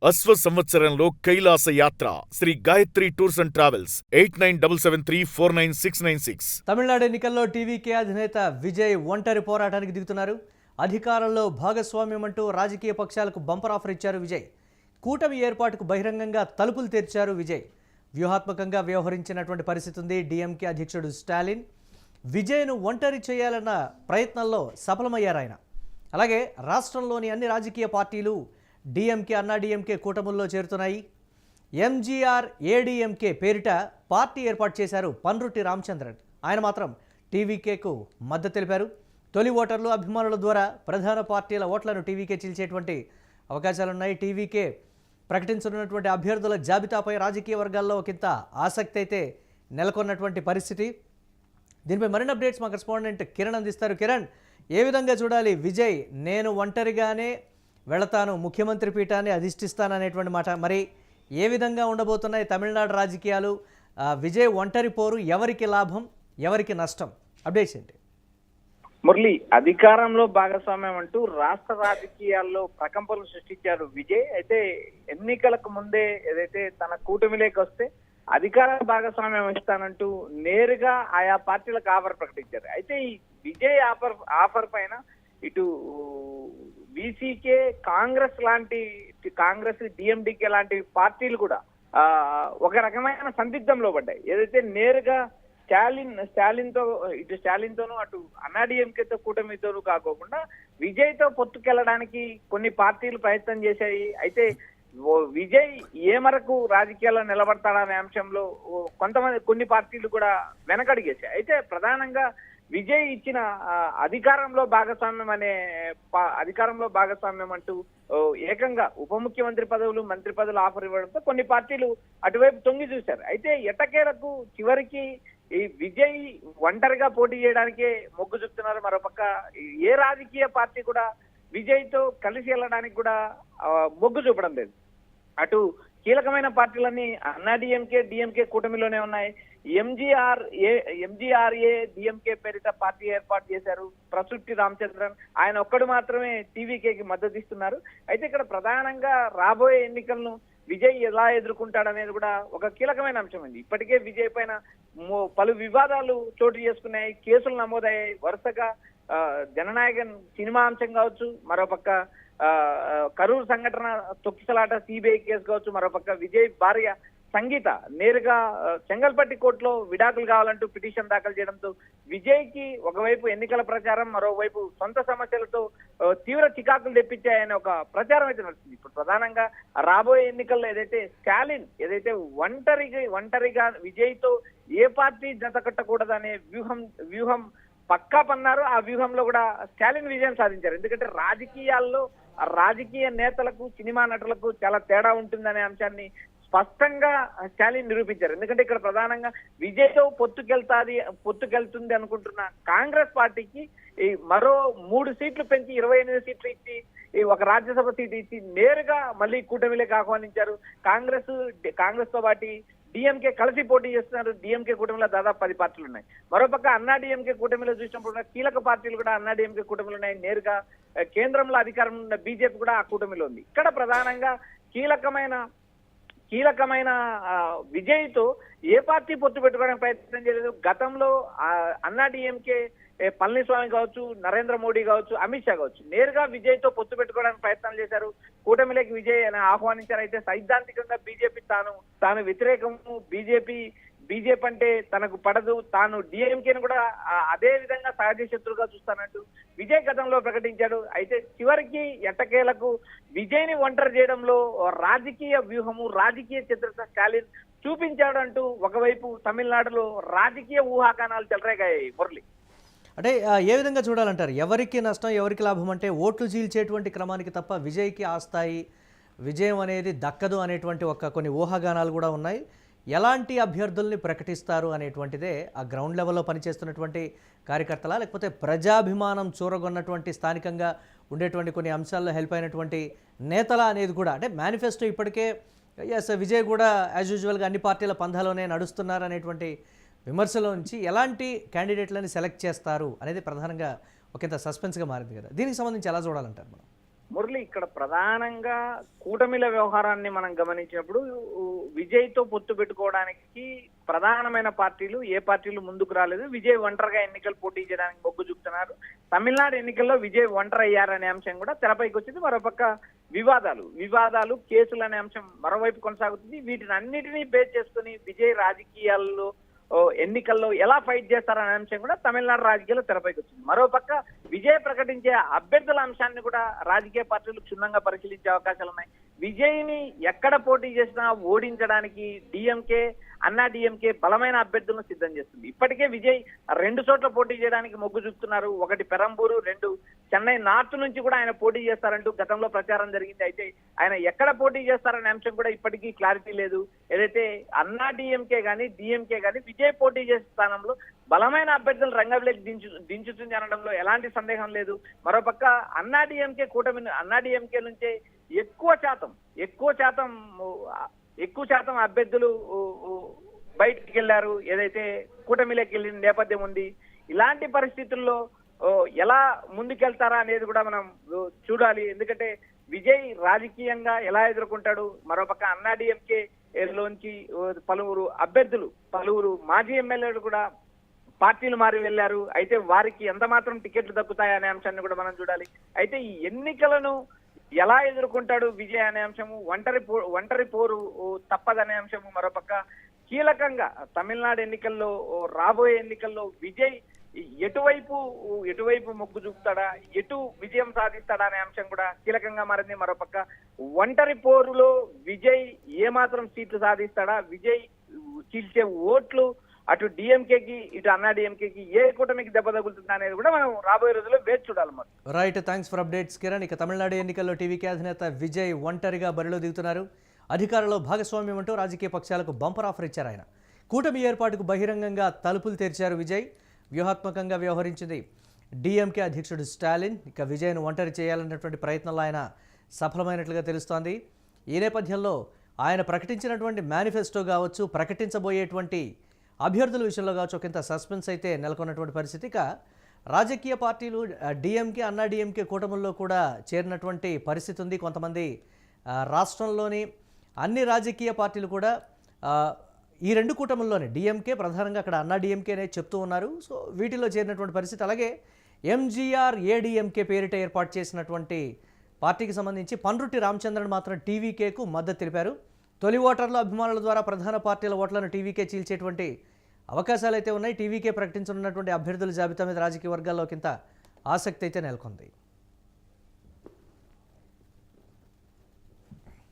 అశ్వ సంవత్సరంలో కైలాస యాత్ర Shri Gayatri tours and travels 8977349696. Tamil Nadu ఎన్నికల్లో టీవీకే అధినేత విజయ్ ఒంటరి పోరాటానికి దిగుతున్నారు. అధికారంలో భాగస్వామ్యం అంటూ రాజకీయ పక్షాలకు బంపర్ ఆఫర్ ఇచ్చారు విజయ్. కూటమి ఏర్పాటుకు బహిరంగంగా తలుపులు తెరిచారు విజయ్. వ్యూహాత్మకంగా వ్యవహరించినటువంటి పరిస్థితి ఉంది. డిఎంకే అధ్యక్షుడు స్టాలిన్ విజయ్ను ఒంటరి చేయాలన్న ప్రయత్నంలో సఫలమయ్యారు ఆయన. అలాగే రాష్ట్రంలోని అన్ని రాజకీయ పార్టీలు డిఎంకే అన్నా డిఎంకే కూటముల్లో చేరుతున్నాయి. ఎంజీఆర్ ఏడీఎంకే పేరిట పార్టీ ఏర్పాటు చేశారు పన్రుట్టి రామచంద్రన్. ఆయన మాత్రం టీవీకేకు మద్దతు తెలిపారు. తొలి ఓటర్లు అభిమానుల ద్వారా ప్రధాన పార్టీల ఓట్లను టీవీకే చీల్చేటువంటి అవకాశాలున్నాయి. టీవీకే ప్రకటించనున్నటువంటి అభ్యర్థుల జాబితాపై రాజకీయ వర్గాల్లో ఒకంత ఆసక్తి అయితే నెలకొన్నటువంటి పరిస్థితి. దీనిపై మరిన్ని అప్డేట్స్ మా కరెస్పాండెంట్ కిరణ్ అందిస్తారు. కిరణ్, ఏ విధంగా చూడాలి విజయ్ నేను ఒంటరిగానే వెళతాను, ముఖ్యమంత్రి పీఠాన్ని అధిష్ఠిస్తాననేటువంటి మాట, మరి ఏ విధంగా ఉండబోతున్నాయి తమిళనాడు రాజకీయాలు? విజయ్ ఒంటరి పోరు ఎవరికి లాభం, ఎవరికి నష్టం? అప్డేట్స్ ఏంటి? మురళి, అధికారంలో భాగస్వామ్యం అంటూ రాష్ట్ర రాజకీయాల్లో ప్రకంపనలు సృష్టించారు విజయ్. అయితే ఎన్నికలకు ముందే ఏదైతే తన కూటమిలోకి వస్తే అధికార భాగస్వామ్యం ఇస్తానంటూ నేరుగా ఆయా పార్టీలకు ఆఫర్ ప్రకటించారు. అయితే ఈ విజయ్ ఆఫర్ పైన ఇటు బీసీకే, కాంగ్రెస్ డిఎండికే లాంటి పార్టీలు కూడా ఒక రకమైన సందిగ్ధంలో పడ్డాయి. ఏదైతే నేరుగా స్టాలిన్తోనూ అటు అన్నాడీఎంకేతో కూటమితోనూ కాకోకుండా విజయ్తో పొత్తుకెళ్ళడానికి కొన్ని పార్టీలు ప్రయత్నం చేశాయి. అయితే విజయ్ ఏ మేరకు రాజకీయాల్లో నిలబడతాడనే అంశంలో కొన్ని పార్టీలు కూడా వెనకడిగేశాయి. అయితే ప్రధానంగా విజయ్ ఇచ్చిన అధికారంలో భాగస్వామ్యం అంటూ ఏకంగా ఉప ముఖ్యమంత్రి పదవులు, మంత్రి పదవులు ఆఫర్ ఇవ్వడంతో కొన్ని పార్టీలు అటువైపు తొంగి చూశారు. అయితే ఎట్టకేలకు చివరికి ఈ విజయ్ ఒంటరిగా పోటీ చేయడానికే మొగ్గు చూపుతున్నారు. మరోపక్క ఏ రాజకీయ పార్టీ కూడా విజయ్ తో కలిసి వెళ్ళడానికి కూడా మొగ్గు చూపడం లేదు. అటు కీలకమైన పార్టీలన్నీ అన్నాడీఎంకే, డిఎంకే కూటమిలోనే ఉన్నాయి. ఎంజీఆర్ఏ డిఎంకే పేరిట పార్టీ ఏర్పాటు చేశారు ప్రసుట్టి రామచంద్రన్. ఆయన ఒక్కడు మాత్రమే టీవీకేకి మద్దతు ఇస్తున్నారు. అయితే ఇక్కడ ప్రధానంగా రాబోయే ఎన్నికలను విజయ్ ఎలా ఎదుర్కొంటాడనేది కూడా ఒక కీలకమైన అంశం ఉంది. ఇప్పటికే విజయ్ పైన పలు వివాదాలు చోటు చేసుకున్నాయి, కేసులు నమోదయ్యాయి. వరుసగా జననాయకన్ సినిమా అంశం కావచ్చు, మరోపక్క కరూరు సంఘటన తొక్కిసలాట సిబిఐ కేసు కావచ్చు, మరోపక్క విజయ్ భార్య సంగీత నేరుగా చెంగల్పట్టి కోర్టులో విడాకులు కావాలంటూ పిటిషన్ దాఖలు చేయడంతో విజయ్ కి ఒకవైపు ఎన్నికల ప్రచారం, మరోవైపు సొంత సమస్యలతో తీవ్ర చికాకులు తెప్పించాయనే ఒక ప్రచారం అయితే నడుస్తుంది. ఇప్పుడు ప్రధానంగా రాబోయే ఎన్నికల్లో స్టాలిన్ ఒంటరిగా విజయ్ తో ఏ పార్టీ జత కట్టకూడదనే వ్యూహం పక్కా పన్నారు. ఆ వ్యూహంలో కూడా స్టాలిన్ విజయం సాధించారు. ఎందుకంటే రాజకీయ నేతలకు, సినిమా నటులకు చాలా తేడా ఉంటుందనే అంశాన్ని స్పష్టంగా స్టాలిన్ నిరూపించారు. ఎందుకంటే ఇక్కడ ప్రధానంగా విజయ్తో పొత్తుకెళ్తుంది అనుకుంటున్న కాంగ్రెస్ పార్టీకి మరో 3 సీట్లు పెంచి 28 సీట్లు ఇచ్చి ఒక రాజ్యసభ సీటు ఇచ్చి నేరుగా మళ్ళీ కూటమిలోకి ఆహ్వానించారు. కాంగ్రెస్ తో పాటు డిఎంకే కలిసి పోటీ చేస్తున్నారు. డిఎంకే కూటమిలో దాదాపు 10 పార్టీలు ఉన్నాయి. మరోపక్క అన్నా డిఎంకే కూటమిలో చూసినప్పుడు కీలక పార్టీలు కూడా అన్నా డిఎంకే కూటమిలో ఉన్నాయి. నేరుగా కేంద్రంలో అధికారం ఉన్న బీజేపీ కూడా ఆ కూటమిలో ఉంది. ఇక్కడ ప్రధానంగా కీలకమైన విజయ్ తో ఏ పార్టీ పొత్తు పెట్టుకోవడానికి ప్రయత్నం చేయలేదు. గతంలో అన్నా డిఎంకే పళనిస్వామి కావచ్చు, నరేంద్ర మోడీ కావచ్చు, అమిత్ షా కావచ్చు నేరుగా విజయ్ తో పొత్తు పెట్టుకోవడానికి ప్రయత్నం చేశారు. కూటమిలోకి విజయ్ అని ఆహ్వానించారు. అయితే సైద్ధాంతికంగా బీజేపీ తాను వ్యతిరేకము, బీజేపీ అంటే తనకు పడదు, తాను డిఎంకేను కూడా అదే విధంగా సహజ శత్రువుగా చూస్తానంటూ విజయ్ గతంలో ప్రకటించాడు. అయితే చివరికి ఎట్టకేలకు విజయ్ ని ఒంటరి చేయడంలో రాజకీయ వ్యూహము, రాజకీయ చిత్రత స్టాలిన్ చూపించాడు అంటూ ఒకవైపు తమిళనాడులో రాజకీయ ఊహాగానాలు చెలరేగాయి. మురళి, అంటే ఏ విధంగా చూడాలంటారు? ఎవరికి నష్టం, ఎవరికి లాభం? అంటే ఓట్లు చీల్చేటువంటి క్రమానికి తప్ప విజయ్కి ఆ స్థాయి విజయం అనేది దక్కదు అనేటువంటి కొన్ని ఊహాగానాలు కూడా ఉన్నాయి. ఎలాంటి అభ్యర్థుల్ని ప్రకటిస్తారు అనేటువంటిదే ఆ గ్రౌండ్ లెవెల్లో పనిచేస్తున్నటువంటి కార్యకర్తల, లేకపోతే ప్రజాభిమానం చూరగొన్నటువంటి స్థానికంగా ఉండేటువంటి కొన్ని అంశాల్లో హెల్ప్ అయినటువంటి నేతల అనేది కూడా, అంటే మేనిఫెస్టో ఇప్పటికే విజయ్ కూడా యాజ్ యూజువల్గా అన్ని పార్టీల పంధాలోనే నడుస్తున్నారు అనేటువంటి విమర్శలో నుంచి ఎలాంటి క్యాండిడేట్లని సెలెక్ట్ చేస్తారు అనేది ప్రధానంగా ఒకంత సస్పెన్స్గా మారింది కదా. దీనికి సంబంధించి ఎలా చూడాలంటారు మనం? మురళి, ఇక్కడ ప్రధానంగా కూటమిల వ్యవహారాన్ని మనం గమనించినప్పుడు విజయ్తో పొత్తు పెట్టుకోవడానికి ప్రధానమైన పార్టీలు ఏ పార్టీలు ముందుకు రాలేదు. విజయ్ ఒంటరిగా ఎన్నికలు పోటీ చేయడానికి మొగ్గు చూపుతున్నారు. తమిళనాడు ఎన్నికల్లో విజయ్ ఒంటరి అయ్యారనే అంశం కూడా తెరపైకి వచ్చింది. మరోపక్క వివాదాలు కేసులు అనే అంశం మరోవైపు కొనసాగుతుంది. వీటిని అన్నిటినీ బేస్ చేసుకుని విజయ్ రాజకీయాల్లో ఎన్నికల్లో ఎలా ఫైట్ చేస్తారనే అంశం కూడా తమిళనాడు రాజకీయాల్లో తెరపైకి వచ్చింది. మరోపక్క విజయ్ ప్రకటించే అభ్యర్థుల అంశాన్ని కూడా రాజకీయ పార్టీలు క్షుణ్ణంగా పరిశీలించే అవకాశాలు ఉన్నాయి. విజయ్ ని ఎక్కడ పోటీ చేసినా ఓడించడానికి అన్నా డిఎంకే బలమైన అభ్యర్థులను సిద్ధం చేస్తుంది. ఇప్పటికే విజయ్ 2 చోట్ల పోటీ చేయడానికి మొగ్గు చూపుతున్నారు. ఒకటి పెరంబూరు, 2 చెన్నై నార్త్ నుంచి కూడా ఆయన పోటీ చేస్తారంటూ గతంలో ప్రచారం జరిగింది. అయితే ఆయన ఎక్కడ పోటీ చేస్తారనే అంశం కూడా ఇప్పటికీ క్లారిటీ లేదు. ఏదైతే అన్నా డిఎంకే కానీ విజయ్ పోటీ చేసే స్థానంలో బలమైన అభ్యర్థులు రంగంలోకి దించుతుంది అనడంలో ఎలాంటి సందేహం లేదు. మరోపక్క అన్నా డిఎంకే నుంచే ఎక్కువ శాతం అభ్యర్థులు బయటికి వెళ్లారు. ఏదైతే కూటమిలోకి వెళ్ళిన నేపథ్యం ఉంది. ఇలాంటి పరిస్థితుల్లో ఎలా ముందుకెళ్తారా అనేది కూడా మనం చూడాలి. ఎందుకంటే విజయ్ రాజకీయంగా ఎలా ఎదుర్కొంటాడు. మరోపక్క అన్నా డిఎంకే లోంచి పలువురు మాజీ ఎమ్మెల్యేలు కూడా పార్టీలు మారి వెళ్లారు. అయితే వారికి ఎంత మాత్రం టికెట్లు దక్కుతాయనే అంశాన్ని కూడా మనం చూడాలి. అయితే ఈ ఎన్నికలను ఎలా ఎదుర్కొంటాడు విజయ్ అనే అంశము, ఒంటరి పోరు తప్పదనే అంశము మరోపక్క కీలకంగా తమిళనాడు ఎన్నికల్లో రాబోయే ఎన్నికల్లో విజయ్ ఎటువైపు మొగ్గు చూపుతాడా, ఎటు విజయం సాధిస్తాడా అనే అంశం కూడా కీలకంగా మారింది. మరోపక్క ఒంటరి పోరులో విజయ్ ఏమాత్రం సీట్లు సాధిస్తాడా, విజయ్ చీల్చే ఓట్లు అటు డిఎంకేకి ఇటు అన్నా డిఎంకేకి ఏ కూటమికి దెబ్బ తగులుతుందా అనేది కూడా మనం రాబోయే రోజుల్లో వేచి చూడాలి. Right, thanks for updates Kiran. ఇక తమిళనాడు ఎన్నికల్లో టీవీకే అధినేత విజయ్ ఒంటరిగా బరిలో దిగుతున్నారు. అధికారంలో భాగస్వామ్యం అంటూ రాజకీయ పక్షాలకు బంపర్ ఆఫర్ ఇచ్చారు ఆయన. కూటమి ఏర్పాటుకు బహిరంగంగా తలుపులు తెరిచారు విజయ్. వ్యూహాత్మకంగా వ్యవహరించింది డిఎంకే అధ్యక్షుడు స్టాలిన్. ఇక విజయ్ను ఒంటరి చేయాలన్నటువంటి ప్రయత్నంలో ఆయన సఫలమైనట్లుగా తెలుస్తోంది. ఈ నేపథ్యంలో ఆయన ప్రకటించినటువంటి మేనిఫెస్టో కావచ్చు, ప్రకటించబోయేటువంటి అభ్యర్థుల విషయంలో కావచ్చు ఒకంత సస్పెన్స్ అయితే నెలకొన్నటువంటి పరిస్థితి. ఇక రాజకీయ పార్టీలు డిఎంకే అన్నా డిఎంకే కూటముల్లో కూడా చేరినటువంటి పరిస్థితి ఉంది. కొంతమంది రాష్ట్రంలోని అన్ని రాజకీయ పార్టీలు కూడా ఈ 2 కూటముల్లోనే డిఎంకే ప్రధానంగా అక్కడ అన్నా డిఎంకేనే చెప్తూ ఉన్నారు. సో వీటిలో చేరినటువంటి పరిస్థితి. అలాగే ఎంజీఆర్ ఏడిఎంకే పేరిట ఏర్పాటు చేసినటువంటి పార్టీకి సంబంధించి పన్రుట్టి రామచంద్రన్ మాత్రం టీవీకేకు మద్దతు తెలిపారు. తొలి ఓటర్ల అభిమానుల ద్వారా ప్రధాన పార్టీల ఓట్లను టీవీకే చీల్చేటువంటి అవకాశాలు అయితే ఉన్నాయి. టీవీకే ప్రకటించనున్నటువంటి అభ్యర్థుల జాబితా మీద రాజకీయ వర్గాల్లో కింద ఆసక్తి అయితే నెలకొంది.